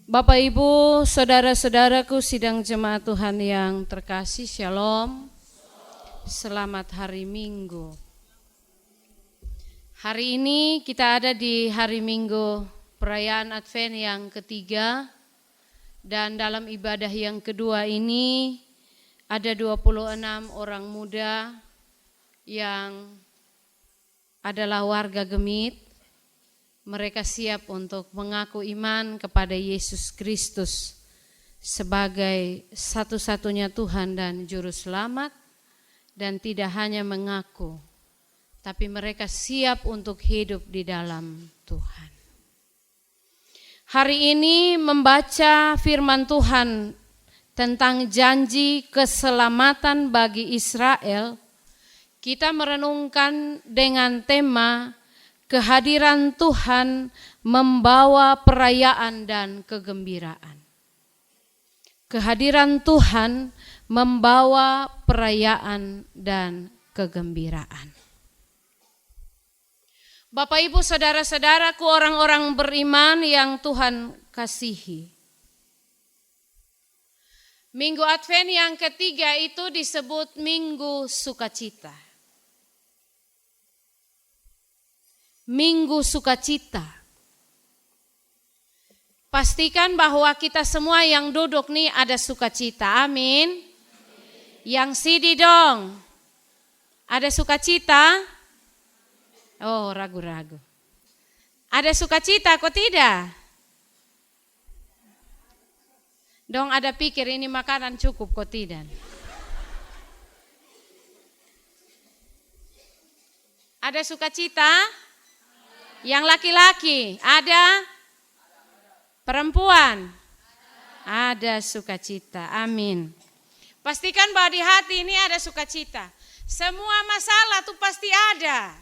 Bapak Ibu, saudara-saudaraku sidang jemaat Tuhan yang terkasih, Shalom. Selamat hari Minggu. Hari ini kita ada di hari Minggu perayaan Advent yang ketiga, dan dalam ibadah yang kedua ini ada 26 orang muda yang adalah warga Gemit. Mereka siap untuk mengaku iman kepada Yesus Kristus sebagai satu-satunya Tuhan dan Juru Selamat, dan tidak hanya mengaku, tapi mereka siap untuk hidup di dalam Tuhan. Hari ini membaca firman Tuhan tentang janji keselamatan bagi Israel. Kita merenungkan dengan tema kehadiran Tuhan membawa perayaan dan kegembiraan. Kehadiran Tuhan membawa perayaan dan kegembiraan. Bapak Ibu saudara-saudaraku, orang-orang beriman yang Tuhan kasihi. Minggu Advent yang ketiga itu disebut Minggu Sukacita. Minggu Sukacita. Pastikan bahwa kita semua yang duduk nih ada sukacita. Amin. Yang sidi dong. Ada sukacita? Oh, ragu-ragu. Ada sukacita kok tidak? Dong ada pikir ini makanan cukup kok tidak? Ada sukacita? Yang laki-laki ada, perempuan ada sukacita. Amin. Pastikan bahwa di hati ini ada sukacita. Semua masalah tuh pasti ada.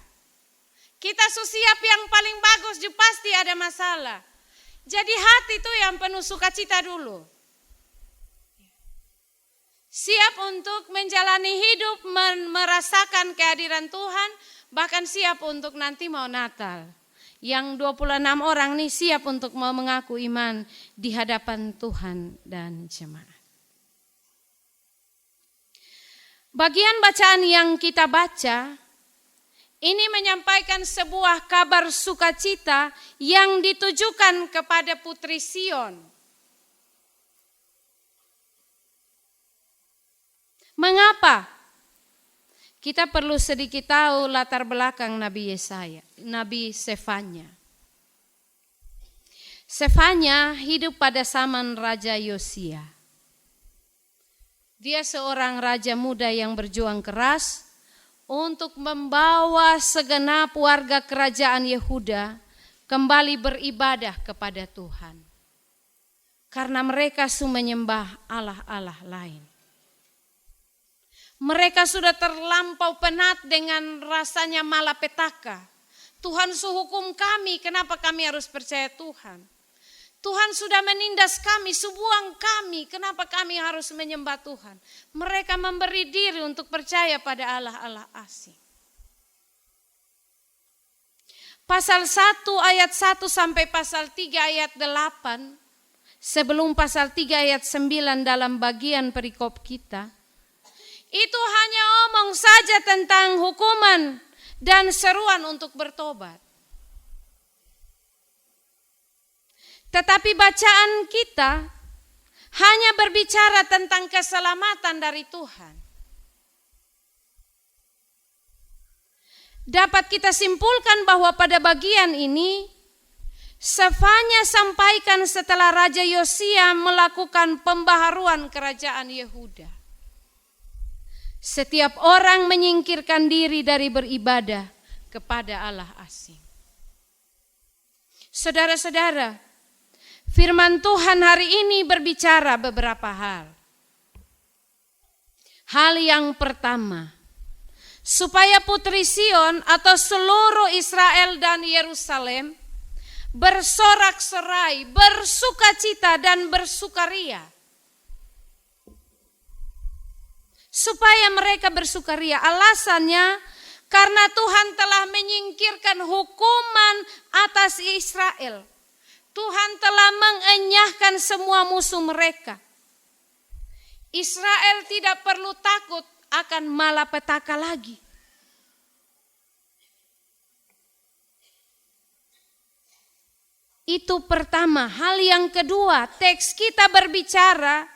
Kita siap yang paling bagus juga pasti ada masalah. Jadi hati tuh yang penuh sukacita dulu. Siap untuk menjalani hidup, merasakan kehadiran Tuhan, bahkan siap untuk nanti mau Natal. Yang 26 orang nih siap untuk mau mengaku iman di hadapan Tuhan dan jemaat. Bagian bacaan yang kita baca ini menyampaikan sebuah kabar sukacita yang ditujukan kepada Putri Sion. Mengapa? Kita perlu sedikit tahu latar belakang Nabi Yesaya, Nabi Sefanya. Sefanya hidup pada zaman Raja Yosia. Dia seorang raja muda yang berjuang keras untuk membawa segenap warga kerajaan Yehuda kembali beribadah kepada Tuhan. Karena mereka menyembah allah-allah lain. Mereka sudah terlampau penat dengan rasanya malapetaka. Tuhan hukum kami, kenapa kami harus percaya Tuhan? Tuhan sudah menindas kami, buang kami, kenapa kami harus menyembah Tuhan? Mereka memberi diri untuk percaya pada allah-allah asing. Pasal 1 ayat 1 sampai pasal 3 ayat 8, sebelum pasal 3 ayat 9 dalam bagian perikop kita, itu hanya omong saja tentang hukuman dan seruan untuk bertobat. Tetapi bacaan kita hanya berbicara tentang keselamatan dari Tuhan. Dapat kita simpulkan bahwa pada bagian ini, Sefanya sampaikan setelah Raja Yosia melakukan pembaharuan kerajaan Yehuda. Setiap orang menyingkirkan diri dari beribadah kepada Allah asing. Saudara-saudara, firman Tuhan hari ini berbicara beberapa hal. Hal yang pertama, supaya Putri Sion atau seluruh Israel dan Yerusalem bersorak-sorai, bersukacita dan bersukaria. Supaya mereka bersukaria, alasannya karena Tuhan telah menyingkirkan hukuman atas Israel. Tuhan telah mengenyahkan semua musuh mereka. Israel tidak perlu takut akan malapetaka lagi. Itu pertama. Hal yang kedua, teks kita berbicara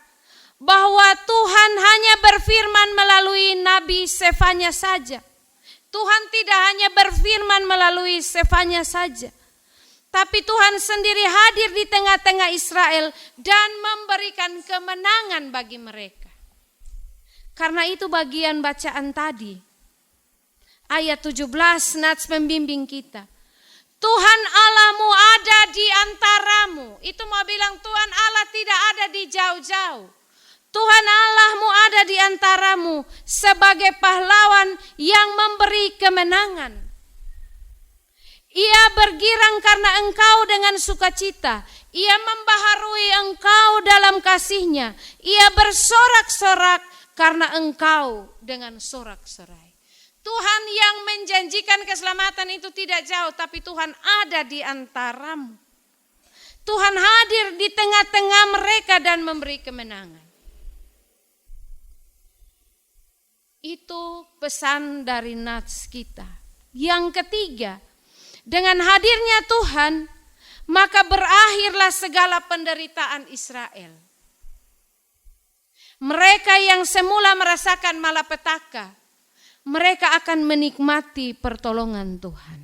bahwa Tuhan hanya berfirman melalui Nabi Sefanya saja. Tuhan tidak hanya berfirman melalui Sefanya saja, tapi Tuhan sendiri hadir di tengah-tengah Israel dan memberikan kemenangan bagi mereka. Karena itu bagian bacaan tadi, ayat 17 nats pembimbing kita. Tuhan Allahmu ada di antaramu. Itu mau bilang Tuhan Allah tidak ada di jauh-jauh. Tuhan Allahmu ada di antaramu sebagai pahlawan yang memberi kemenangan. Ia bergirang karena engkau dengan sukacita. Ia membaharui engkau dalam kasih-Nya. Ia bersorak-sorak karena engkau dengan sorak-sorai. Tuhan yang menjanjikan keselamatan itu tidak jauh, tapi Tuhan ada di antaramu. Tuhan hadir di tengah-tengah mereka dan memberi kemenangan. Itu pesan dari nats kita. Yang ketiga, dengan hadirnya Tuhan, maka berakhirlah segala penderitaan Israel. Mereka yang semula merasakan malapetaka, mereka akan menikmati pertolongan Tuhan.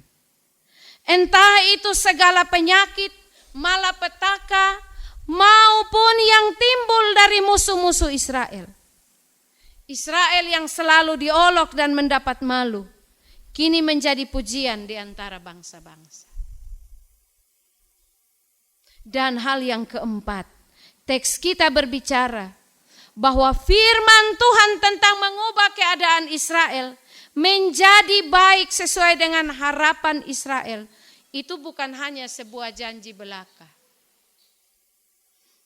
Entah itu segala penyakit, malapetaka, maupun yang timbul dari musuh-musuh Israel. Israel yang selalu diolok dan mendapat malu, kini menjadi pujian di antara bangsa-bangsa. Dan hal yang keempat, teks kita berbicara bahwa firman Tuhan tentang mengubah keadaan Israel menjadi baik sesuai dengan harapan Israel. Itu bukan hanya sebuah janji belaka,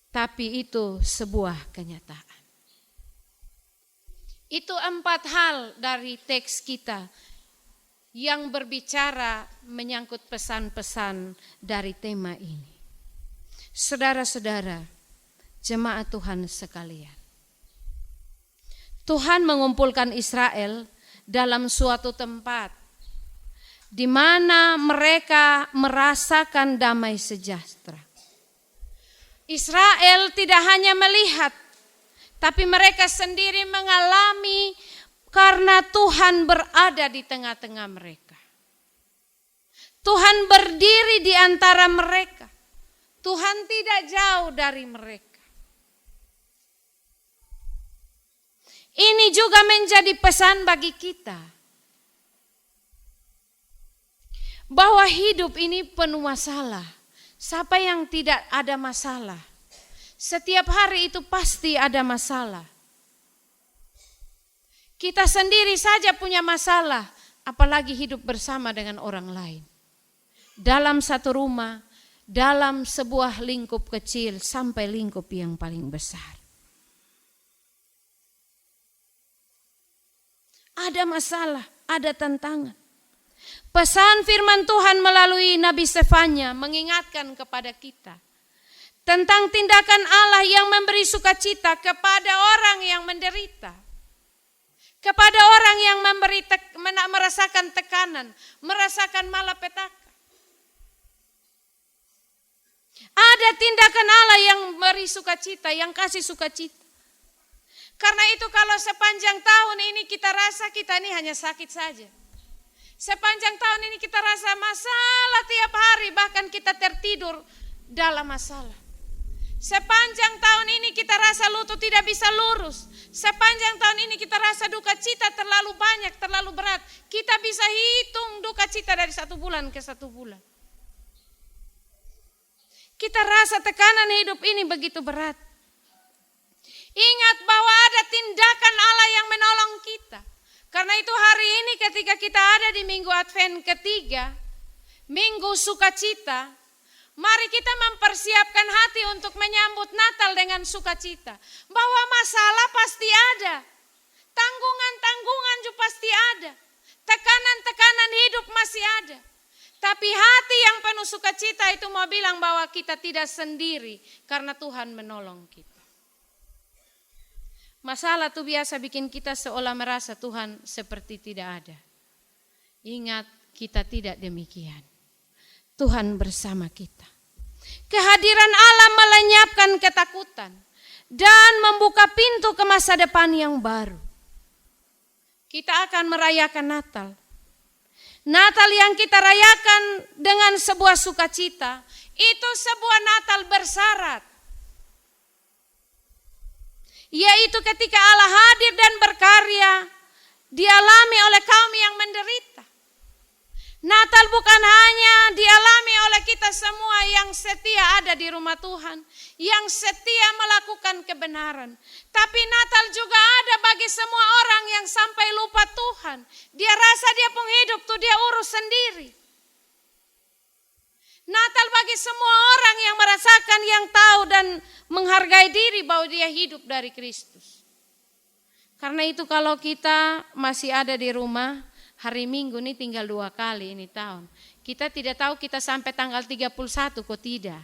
tapi itu sebuah kenyataan. Itu 4 hal dari teks kita yang berbicara menyangkut pesan-pesan dari tema ini. Saudara-saudara, jemaat Tuhan sekalian, Tuhan mengumpulkan Israel dalam suatu tempat di mana mereka merasakan damai sejahtera. Israel tidak hanya melihat, tapi mereka sendiri mengalami karena Tuhan berada di tengah-tengah mereka. Tuhan berdiri di antara mereka. Tuhan tidak jauh dari mereka. Ini juga menjadi pesan bagi kita, bahwa hidup ini penuh masalah. Siapa yang tidak ada masalah? Setiap hari itu pasti ada masalah. Kita sendiri saja punya masalah, apalagi hidup bersama dengan orang lain. Dalam satu rumah, dalam sebuah lingkup kecil sampai lingkup yang paling besar. Ada masalah, ada tantangan. Pesan firman Tuhan melalui Nabi Sefanya mengingatkan kepada kita tentang tindakan Allah yang memberi sukacita kepada orang yang menderita. Kepada orang yang merasakan tekanan, merasakan malapetaka. Ada tindakan Allah yang memberi sukacita, yang kasih sukacita. Karena itu kalau sepanjang tahun ini kita rasa kita ini hanya sakit saja. Sepanjang tahun ini kita rasa masalah tiap hari, bahkan kita tertidur dalam masalah. Sepanjang tahun ini kita rasa lutut tidak bisa lurus. Sepanjang tahun ini kita rasa duka cita terlalu banyak, terlalu berat. Kita bisa hitung duka cita dari 1 bulan ke 1 bulan. Kita rasa tekanan hidup ini begitu berat. Ingat bahwa ada tindakan Allah yang menolong kita. Karena itu hari ini ketika kita ada di Minggu Advent ketiga, Minggu Sukacita, mari kita mempersiapkan hati untuk menyambut Natal dengan sukacita. Bahwa masalah pasti ada. Tanggungan-tanggungan juga pasti ada. Tekanan-tekanan hidup masih ada. Tapi hati yang penuh sukacita itu mau bilang bahwa kita tidak sendiri karena Tuhan menolong kita. Masalah itu biasa bikin kita seolah merasa Tuhan seperti tidak ada. Ingat, kita tidak demikian. Tuhan bersama kita. Kehadiran Allah melenyapkan ketakutan dan membuka pintu ke masa depan yang baru. Kita akan merayakan Natal. Natal yang kita rayakan dengan sebuah sukacita, itu sebuah Natal bersyarat. Yaitu ketika Allah hadir dan berkarya, dialami oleh kaum yang menderita. Natal bukan hanya dialami oleh kita semua yang setia ada di rumah Tuhan, yang setia melakukan kebenaran. Tapi Natal juga ada bagi semua orang yang sampai lupa Tuhan. Dia rasa dia pun hidup tuh dia urus sendiri. Natal bagi semua orang yang merasakan, yang tahu dan menghargai diri bahwa dia hidup dari Kristus. Karena itu kalau kita masih ada di rumah, hari Minggu ini tinggal 2 kali ini tahun. Kita tidak tahu kita sampai tanggal 31 kok tidak.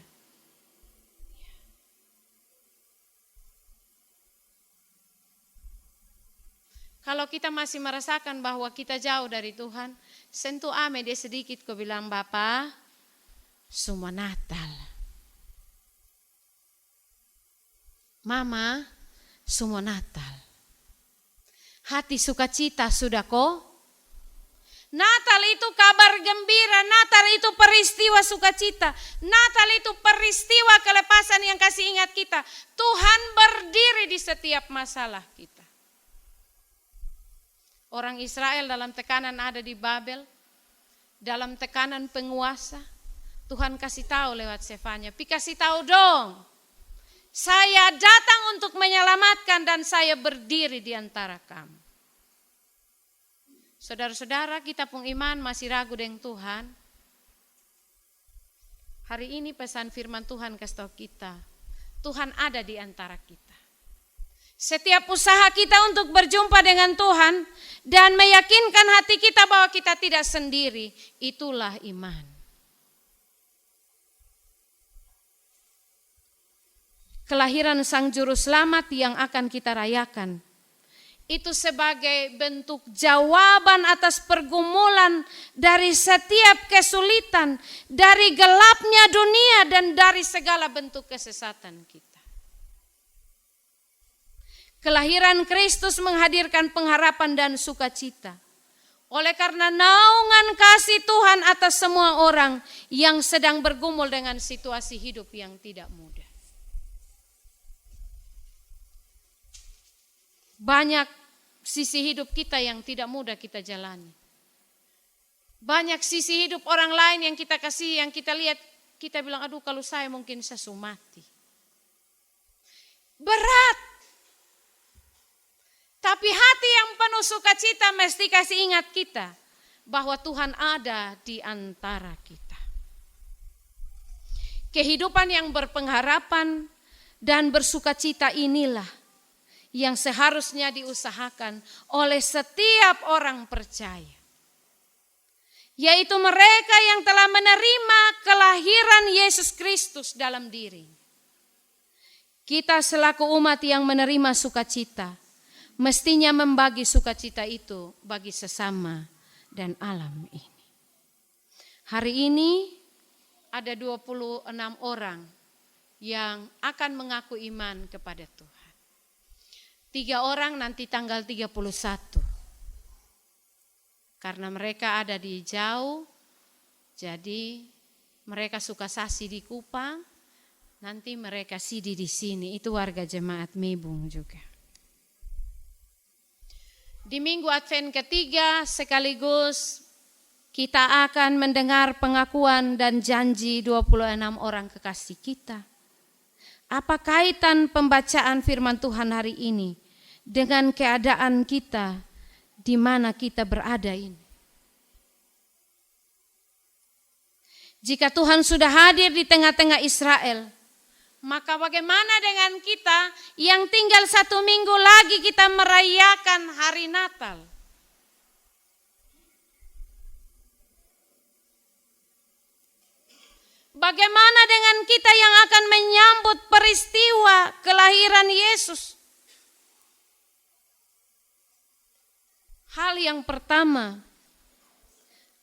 Kalau kita masih merasakan bahwa kita jauh dari Tuhan, sentuh ame dia sedikit kok bilang, Bapak, semua Natal. Mama, semua Natal. Hati sukacita sudah kok. Natal itu kabar gembira, Natal itu peristiwa sukacita, Natal itu peristiwa kelepasan yang kasih ingat kita. Tuhan berdiri di setiap masalah kita. Orang Israel dalam tekanan ada di Babel, dalam tekanan penguasa, Tuhan kasih tahu lewat Sefanya, kasih tahu dong, saya datang untuk menyelamatkan dan saya berdiri di antara kamu. Saudara-saudara, kita pun iman masih ragu dengan Tuhan. Hari ini pesan firman Tuhan kasih tahu kita, Tuhan ada di antara kita. Setiap usaha kita untuk berjumpa dengan Tuhan dan meyakinkan hati kita bahwa kita tidak sendiri, itulah iman. Kelahiran Sang Juru Selamat yang akan kita rayakan, itu sebagai bentuk jawaban atas pergumulan dari setiap kesulitan, dari gelapnya dunia dan dari segala bentuk kesesatan kita. Kelahiran Kristus menghadirkan pengharapan dan sukacita. Oleh karena naungan kasih Tuhan atas semua orang yang sedang bergumul dengan situasi hidup yang tidak mudah. Banyak sisi hidup kita yang tidak mudah kita jalani. Banyak sisi hidup orang lain yang kita kasih, yang kita lihat, kita bilang, aduh kalau saya mungkin saya mati. Berat. Tapi hati yang penuh sukacita mesti kasih ingat kita bahwa Tuhan ada di antara kita. Kehidupan yang berpengharapan dan bersukacita inilah yang seharusnya diusahakan oleh setiap orang percaya. Yaitu mereka yang telah menerima kelahiran Yesus Kristus dalam diri. Kita selaku umat yang menerima sukacita, mestinya membagi sukacita itu bagi sesama dan alam ini. Hari ini ada 26 orang yang akan mengaku iman kepada Tuhan. 3 orang nanti tanggal 31. Karena mereka ada di jauh, jadi mereka suka sasi di Kupang, nanti mereka sidi di sini. Itu warga jemaat Mebung juga. Di minggu Advent ketiga sekaligus kita akan mendengar pengakuan dan janji 26 orang kekasih kita. Apa kaitan pembacaan firman Tuhan hari ini dengan keadaan kita di mana kita berada ini? Jika Tuhan sudah hadir di tengah-tengah Israel, maka bagaimana dengan kita yang tinggal 1 minggu lagi kita merayakan hari Natal? Bagaimana dengan kita yang akan menyambut peristiwa kelahiran Yesus? Hal yang pertama,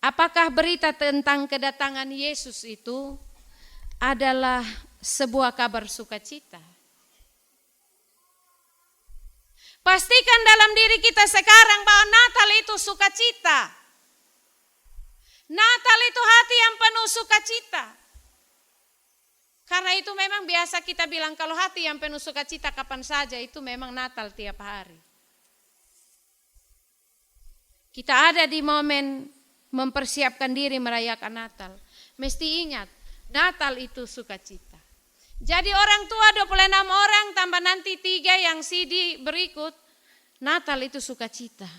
apakah berita tentang kedatangan Yesus itu adalah sebuah kabar sukacita? Pastikan dalam diri kita sekarang bahwa Natal itu sukacita. Natal itu hati yang penuh sukacita. Karena itu memang biasa kita bilang kalau hati yang penuh sukacita kapan saja, itu memang Natal tiap hari. Kita ada di momen mempersiapkan diri merayakan Natal. Mesti ingat, Natal itu sukacita. Jadi orang tua 26 orang tambah nanti 3 yang CD berikut, Natal itu sukacita.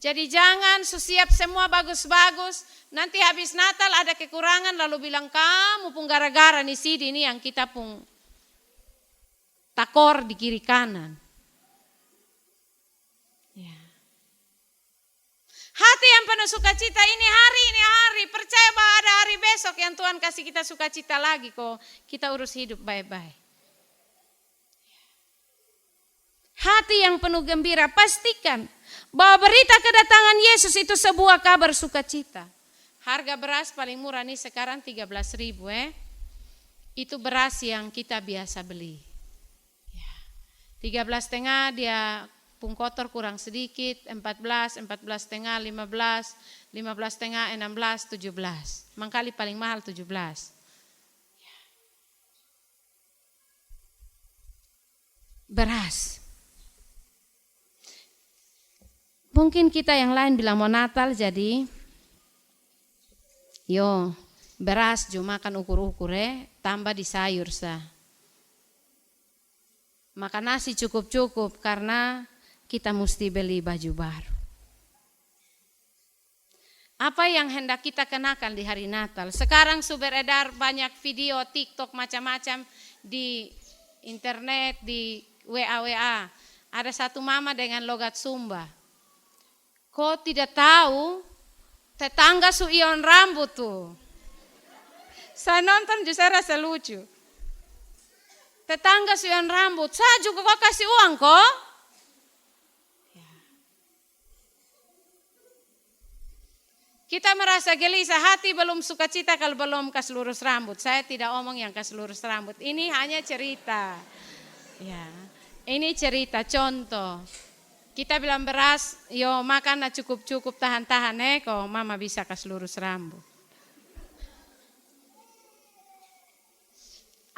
Jadi jangan siap semua bagus-bagus, nanti habis Natal ada kekurangan lalu bilang kamu pun gara-gara nih CD ini yang kita pun takor di kiri kanan. Ya. Hati yang penuh sukacita ini hari, percaya bahwa ada hari besok yang Tuhan kasih kita sukacita lagi kok kita urus hidup baik-baik. Hati yang penuh gembira, pastikan bahwa berita kedatangan Yesus itu sebuah kabar sukacita. Harga beras paling murah nih sekarang 13.000 Itu beras yang kita biasa beli. 13,5 dia pun kotor kurang sedikit, 14,5, 15,5, 16, 17. Mangkali paling mahal 17. Beras. Mungkin kita yang lain bilang mau Natal jadi beras cuma makan ukur-ukur tambah di sayur sah. Makan nasi cukup-cukup karena kita mesti beli baju baru. Apa yang hendak kita kenakan di hari Natal? Sekarang beredar banyak video TikTok macam-macam di internet, di WA. Ada satu mama dengan logat Sumba. Kok tidak tahu tetangga su ion rambut tuh. Saya nonton justru rasa lucu. Tetangga su ion rambut, saya juga kok kasih uang kok. Kita merasa gelisah, hati belum sukacita kalau belum kasih lurus rambut. Saya tidak omong yang kasih lurus rambut. Ini hanya cerita. Ya, ini cerita contoh. Kita bilang beras, makan cukup-cukup tahan-tahan kok mama bisa kasih lurus rambut.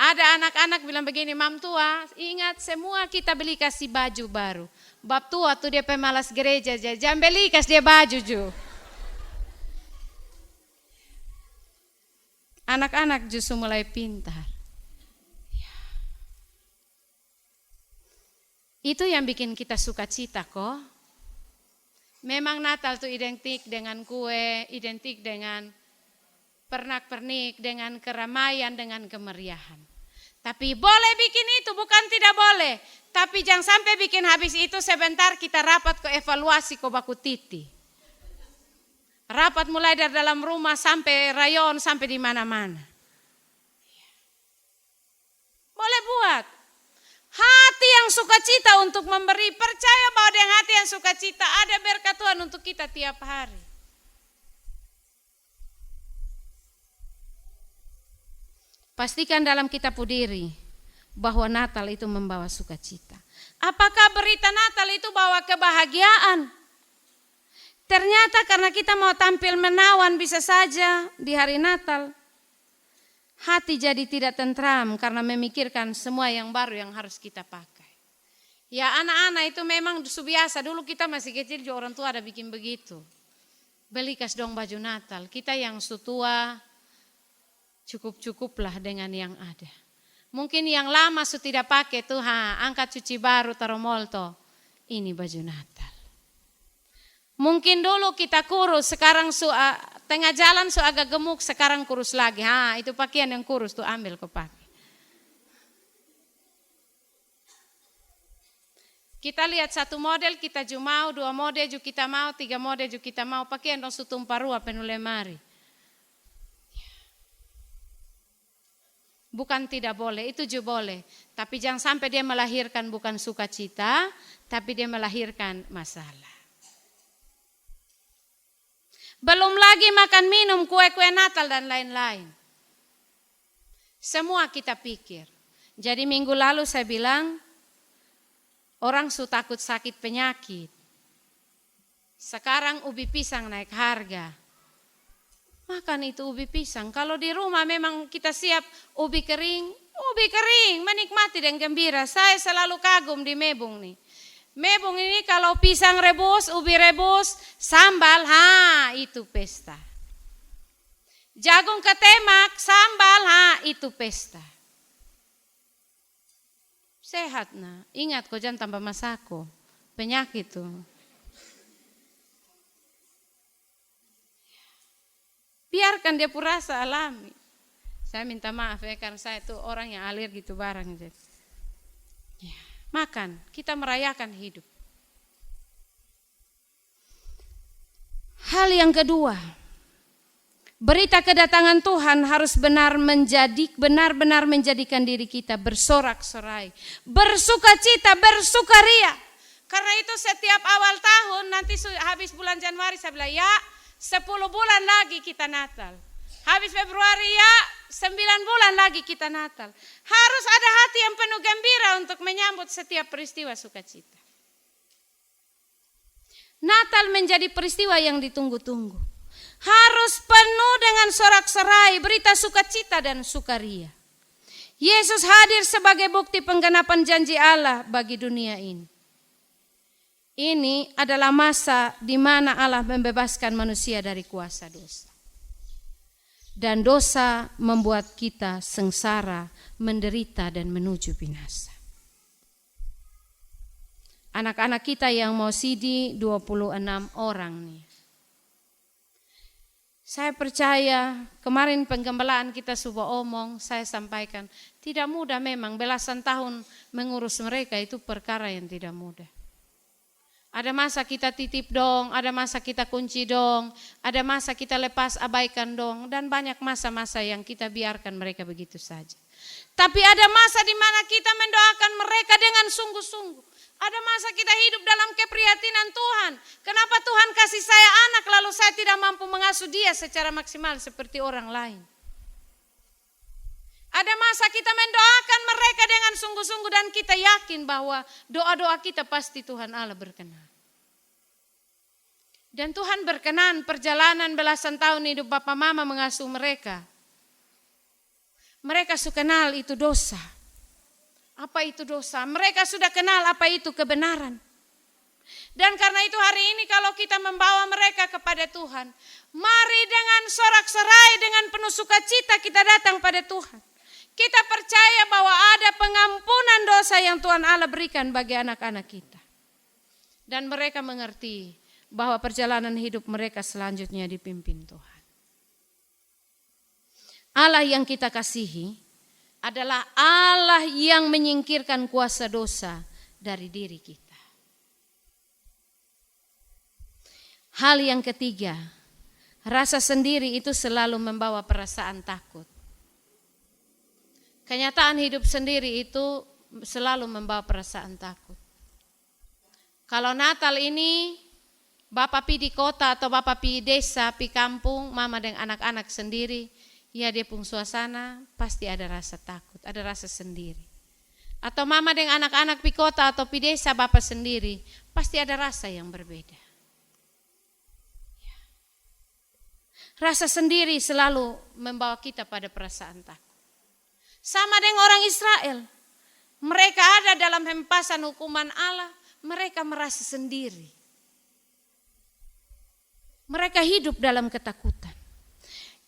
Ada anak-anak bilang begini, mam tua, ingat semua kita beli kasih baju baru. Bab tua tuh dia pemalas gereja, jangan beli kasih dia baju ju. Anak-anak justru mulai pintar. Itu yang bikin kita sukacita kok. Memang Natal itu identik dengan kue, identik dengan pernak-pernik, dengan keramaian, dengan kemeriahan. Tapi boleh bikin itu, bukan tidak boleh. Tapi jangan sampai bikin habis itu sebentar kita rapat ke evaluasi ke baku titi. Rapat mulai dari dalam rumah sampai rayon, sampai di mana-mana. Boleh buat. Hati yang sukacita untuk memberi, percaya bahwa dengan hati yang sukacita ada berkat Tuhan untuk kita tiap hari. Pastikan dalam kitab diri bahwa Natal itu membawa sukacita. Apakah berita Natal itu bawa kebahagiaan? Ternyata karena kita mau tampil menawan bisa saja di hari Natal. Hati jadi tidak tentram karena memikirkan semua yang baru yang harus kita pakai. Ya anak-anak itu memang biasa. Dulu kita masih kecil juga orang tua ada bikin begitu. Beli kas dong baju Natal. Kita yang tua cukup-cukuplah dengan yang ada. Mungkin yang lama tidak pakai tuh angkat cuci baru taruh molto. Ini baju Natal. Mungkin dulu kita kurus, sekarang tengah jalan agak gemuk, sekarang kurus lagi. Itu pakaian yang kurus tuh ambil kau pakai. Kita lihat satu model kita juga mau, 2 model juga kita mau, 3 model juga kita mau. Pakaian dong tumpah ruah penuh lemari. Bukan tidak boleh, itu juga boleh. Tapi jangan sampai dia melahirkan bukan sukacita, tapi dia melahirkan masalah. Belum lagi makan minum, kue-kue Natal dan lain-lain. Semua kita pikir. Jadi minggu lalu saya bilang, orang takut sakit penyakit. Sekarang ubi pisang naik harga. Makan itu ubi pisang. Kalau di rumah memang kita siap ubi kering, menikmati dan gembira. Saya selalu kagum di Mebung nih. Mebung ini kalau pisang rebus, ubi rebus, sambal, itu pesta. Jagung ketemak, sambal, itu pesta. Sehat nah. Ingat kau jangan tambah masako. Penyakit tuh. Biarkan dia rasa alami. Saya minta maaf ya karena saya itu orang yang alergi gitu barang. Ya, makan, kita merayakan hidup. Hal yang kedua, berita kedatangan Tuhan harus benar-benar menjadikan diri kita bersorak-sorai, bersukacita, bersukaria. Karena itu setiap awal tahun nanti habis bulan Januari saya bilang ya 10 bulan lagi kita Natal. Habis Februari ya 9 bulan lagi kita Natal. Harus ada hati yang penuh gembira untuk menyambut setiap peristiwa sukacita. Natal menjadi peristiwa yang ditunggu-tunggu. Harus penuh dengan sorak-sorai, berita sukacita dan sukaria. Yesus hadir sebagai bukti penggenapan janji Allah bagi dunia ini. Ini adalah masa di mana Allah membebaskan manusia dari kuasa dosa. Dan dosa membuat kita sengsara, menderita dan menuju binasa. Anak-anak kita yang mau CD 26 orang nih. Saya percaya kemarin penggembalaan kita sudah omong, saya sampaikan. Tidak mudah memang, belasan tahun mengurus mereka itu perkara yang tidak mudah. Ada masa kita titip dong, ada masa kita kunci dong, ada masa kita lepas abaikan dong, dan banyak masa-masa yang kita biarkan mereka begitu saja. Tapi ada masa di mana kita mendoakan mereka dengan sungguh-sungguh. Ada masa kita hidup dalam keprihatinan Tuhan. Kenapa Tuhan kasih saya anak lalu saya tidak mampu mengasuh dia secara maksimal seperti orang lain. Ada masa kita mendoakan mereka dengan sungguh-sungguh dan kita yakin bahwa doa-doa kita pasti Tuhan Allah berkenan. Dan Tuhan berkenan perjalanan belasan tahun hidup Bapak Mama mengasuh mereka. Mereka sudah kenal itu dosa. Apa itu dosa? Mereka sudah kenal apa itu kebenaran. Dan karena itu hari ini kalau kita membawa mereka kepada Tuhan, mari dengan sorak-sorai, dengan penuh sukacita kita datang pada Tuhan. Kita percaya bahwa ada pengampunan dosa yang Tuhan Allah berikan bagi anak-anak kita. Dan mereka mengerti bahwa perjalanan hidup mereka selanjutnya dipimpin Tuhan. Allah yang kita kasihi adalah Allah yang menyingkirkan kuasa dosa dari diri kita. Hal yang ketiga, rasa sendiri itu selalu membawa perasaan takut. Kenyataan hidup sendiri itu selalu membawa perasaan takut. Kalau Natal ini Bapak pi di kota atau Bapak pi desa, pi kampung, Mama dan anak-anak sendiri, ya dia pun suasana pasti ada rasa takut, ada rasa sendiri. Atau Mama dan anak-anak pi kota atau pi desa Bapak sendiri, pasti ada rasa yang berbeda. Rasa sendiri selalu membawa kita pada perasaan takut. Sama dengan orang Israel. Mereka ada dalam hempasan hukuman Allah. Mereka merasa sendiri. Mereka hidup dalam ketakutan.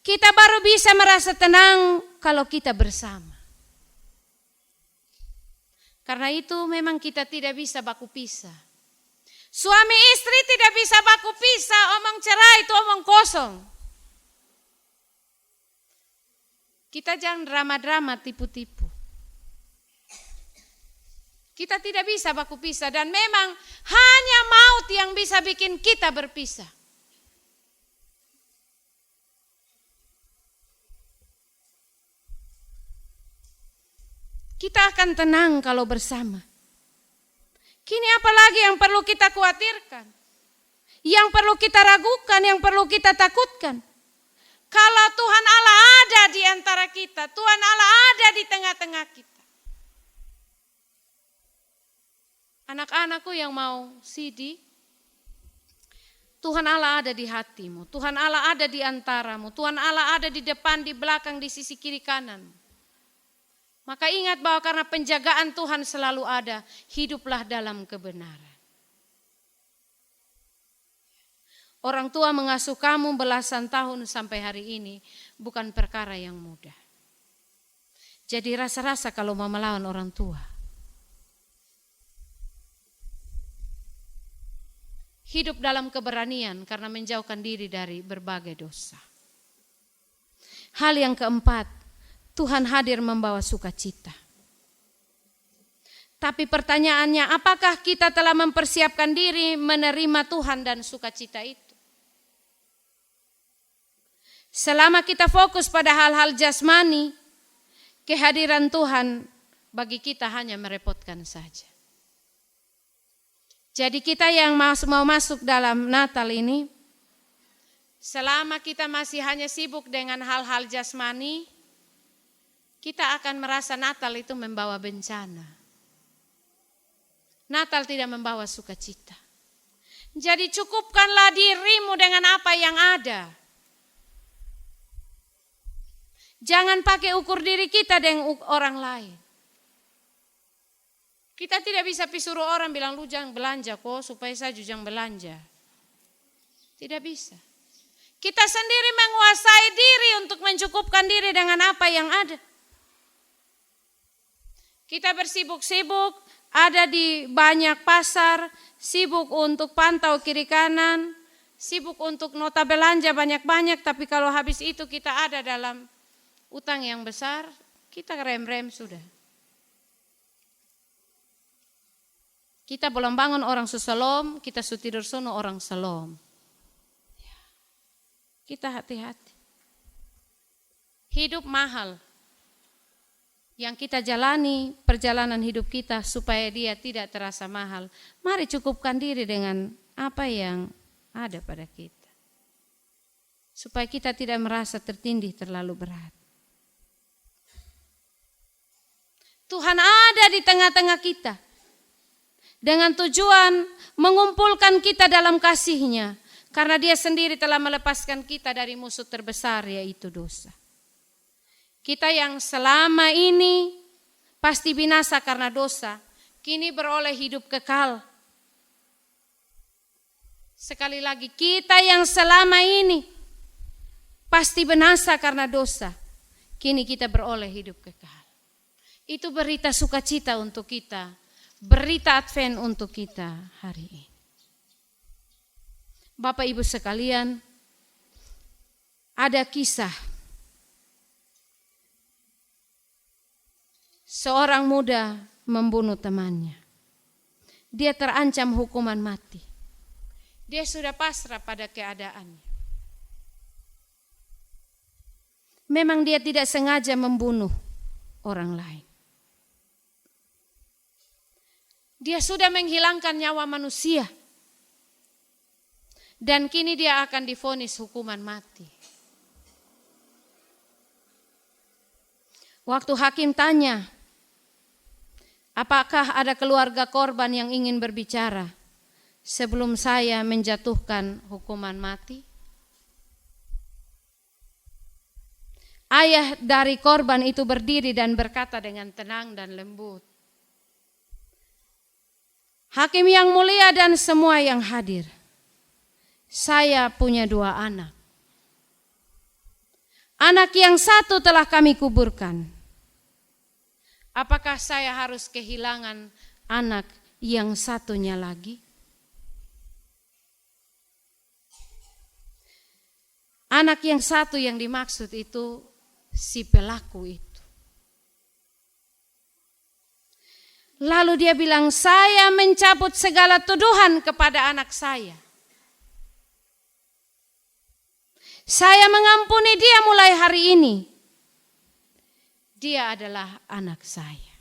Kita baru bisa merasa tenang kalau kita bersama. Karena itu memang kita tidak bisa baku pisah. Suami istri tidak bisa baku pisah. Omong cerai itu omong kosong. Kita jangan drama-drama, tipu-tipu. Kita tidak bisa baku pisah dan memang hanya maut yang bisa bikin kita berpisah. Kita akan tenang kalau bersama. Kini apalagi yang perlu kita khawatirkan? Yang perlu kita ragukan, yang perlu kita takutkan? Kalau Tuhan Allah ada di antara kita, Tuhan Allah ada di tengah-tengah kita. Anak-anakku yang mau CD, Tuhan Allah ada di hatimu, Tuhan Allah ada di antaramu, Tuhan Allah ada di depan, di belakang, di sisi kiri kanan. Maka ingat bahwa karena penjagaan Tuhan selalu ada, hiduplah dalam kebenaran. Orang tua mengasuh kamu belasan tahun sampai hari ini bukan perkara yang mudah. Jadi rasa-rasa kalau mau melawan orang tua. Hidup dalam keberanian karena menjauhkan diri dari berbagai dosa. Hal yang keempat, Tuhan hadir membawa sukacita. Tapi pertanyaannya, apakah kita telah mempersiapkan diri menerima Tuhan dan sukacita itu? Selama kita fokus pada hal-hal jasmani, kehadiran Tuhan bagi kita hanya merepotkan saja. Jadi kita yang mau masuk dalam Natal ini, selama kita masih hanya sibuk dengan hal-hal jasmani, kita akan merasa Natal itu membawa bencana. Natal tidak membawa sukacita. Jadi cukupkanlah dirimu dengan apa yang ada. Jangan pakai ukur diri kita dengan orang lain. Kita tidak bisa suruh orang bilang lu jangan belanja kok supaya saya juga jangan belanja. Tidak bisa. Kita sendiri menguasai diri untuk mencukupkan diri dengan apa yang ada. Kita bersibuk-sibuk, ada di banyak pasar, sibuk untuk pantau kiri kanan, sibuk untuk nota belanja banyak-banyak, tapi kalau habis itu kita ada dalam utang yang besar, kita rem-rem sudah. Kita belum bangun orang seselom, kita sudah tidur sono orang selom. Kita hati-hati. Hidup mahal. Yang kita jalani perjalanan hidup kita supaya dia tidak terasa mahal. Mari cukupkan diri dengan apa yang ada pada kita. Supaya kita tidak merasa tertindih terlalu berat. Tuhan ada di tengah-tengah kita. Dengan tujuan mengumpulkan kita dalam kasih-Nya. Karena dia sendiri telah melepaskan kita dari musuh terbesar yaitu dosa. Kita yang selama ini pasti binasa karena dosa, kini beroleh hidup kekal. Sekali lagi, kita yang selama ini pasti binasa karena dosa, kini kita beroleh hidup kekal. Itu berita sukacita untuk kita, berita Advent untuk kita hari ini. Bapak Ibu sekalian, ada kisah seorang muda membunuh temannya. Dia terancam hukuman mati. Dia sudah pasrah pada keadaannya. Memang dia tidak sengaja membunuh orang lain. Dia sudah menghilangkan nyawa manusia. Dan kini dia akan divonis hukuman mati. Waktu hakim tanya, apakah ada keluarga korban yang ingin berbicara sebelum saya menjatuhkan hukuman mati? Ayah dari korban itu berdiri dan berkata dengan tenang dan lembut, Hakim yang mulia dan semua yang hadir, saya punya 2 anak. Anak yang satu telah kami kuburkan. Apakah saya harus kehilangan anak yang satunya lagi? Anak yang satu yang dimaksud itu si pelaku itu. Lalu dia bilang, saya mencabut segala tuduhan kepada anak saya. Saya mengampuni dia mulai hari ini. Dia adalah anak saya.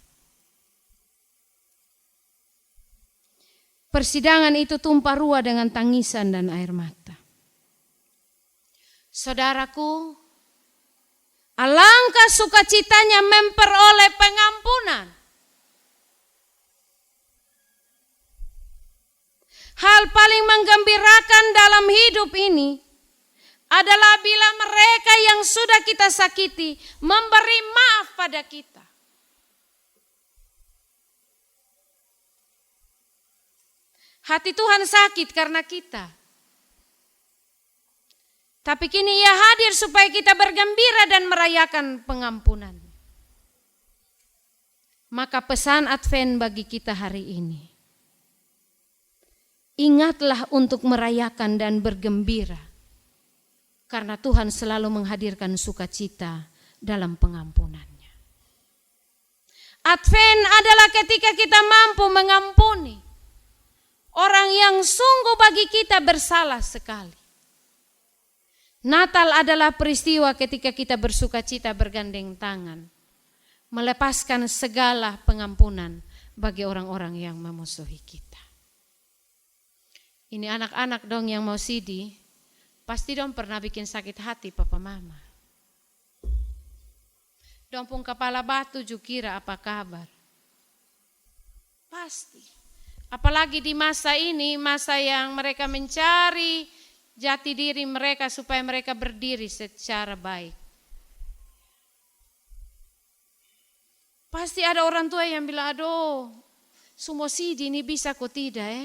persidangan itu tumpah ruah dengan tangisan dan air mata. Saudaraku, alangkah sukacitanya memperoleh pengampunan. Hal paling menggembirakan dalam hidup ini adalah bila mereka yang sudah kita sakiti memberi maaf pada kita. Hati Tuhan sakit karena kita. Tapi kini Ia hadir supaya kita bergembira dan merayakan pengampunan. Maka pesan Advent bagi kita hari ini. Ingatlah untuk merayakan dan bergembira. Karena Tuhan selalu menghadirkan sukacita dalam pengampunannya. Advent adalah ketika kita mampu mengampuni orang yang sungguh bagi kita bersalah sekali. Natal adalah peristiwa ketika kita bersukacita bergandeng tangan, melepaskan segala pengampunan bagi orang-orang yang memusuhi kita. Ini anak-anak dong yang mau CD, pasti dong pernah bikin sakit hati papa mama. Dong pun kepala batu juga kira apa kabar. Pasti. Apalagi di masa ini, masa yang mereka mencari jati diri mereka supaya mereka berdiri secara baik. Pasti ada orang tua yang bilang, aduh, semua CD ini bisa kok tidak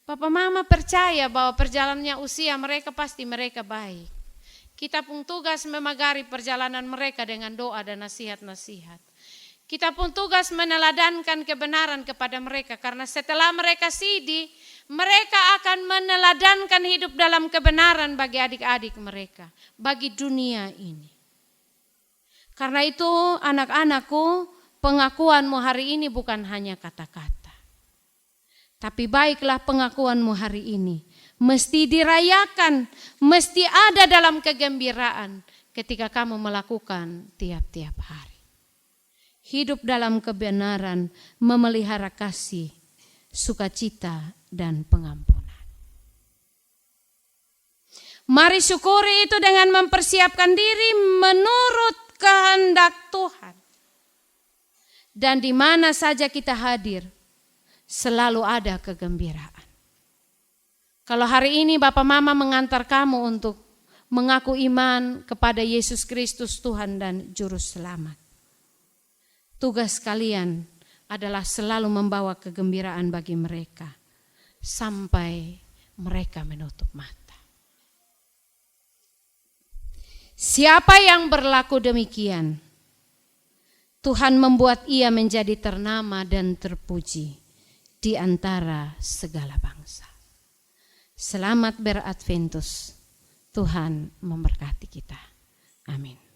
Papa mama percaya bahwa perjalanannya usia mereka pasti mereka baik. Kita pun tugas memagari perjalanan mereka dengan doa dan nasihat-nasihat. Kita pun tugas meneladankan kebenaran kepada mereka. Karena setelah mereka CD, mereka akan meneladankan hidup dalam kebenaran bagi adik-adik mereka. Bagi dunia ini. Karena itu anak-anakku, pengakuanmu hari ini bukan hanya kata-kata. Tapi baiklah pengakuanmu hari ini. Mesti dirayakan, mesti ada dalam kegembiraan ketika kamu melakukan tiap-tiap hari. Hidup dalam kebenaran, memelihara kasih, sukacita, dan pengampunan. Mari syukuri itu dengan mempersiapkan diri menurut kehendak Tuhan. Dan di mana saja kita hadir, selalu ada kegembiraan. Kalau hari ini Bapak Mama mengantar kamu untuk mengaku iman kepada Yesus Kristus Tuhan dan Juru Selamat. Tugas kalian adalah selalu membawa kegembiraan bagi mereka sampai mereka menutup mata. Siapa yang berlaku demikian, Tuhan membuat ia menjadi ternama dan terpuji di antara segala bangsa. Selamat beradventus. Tuhan memberkati kita. Amin.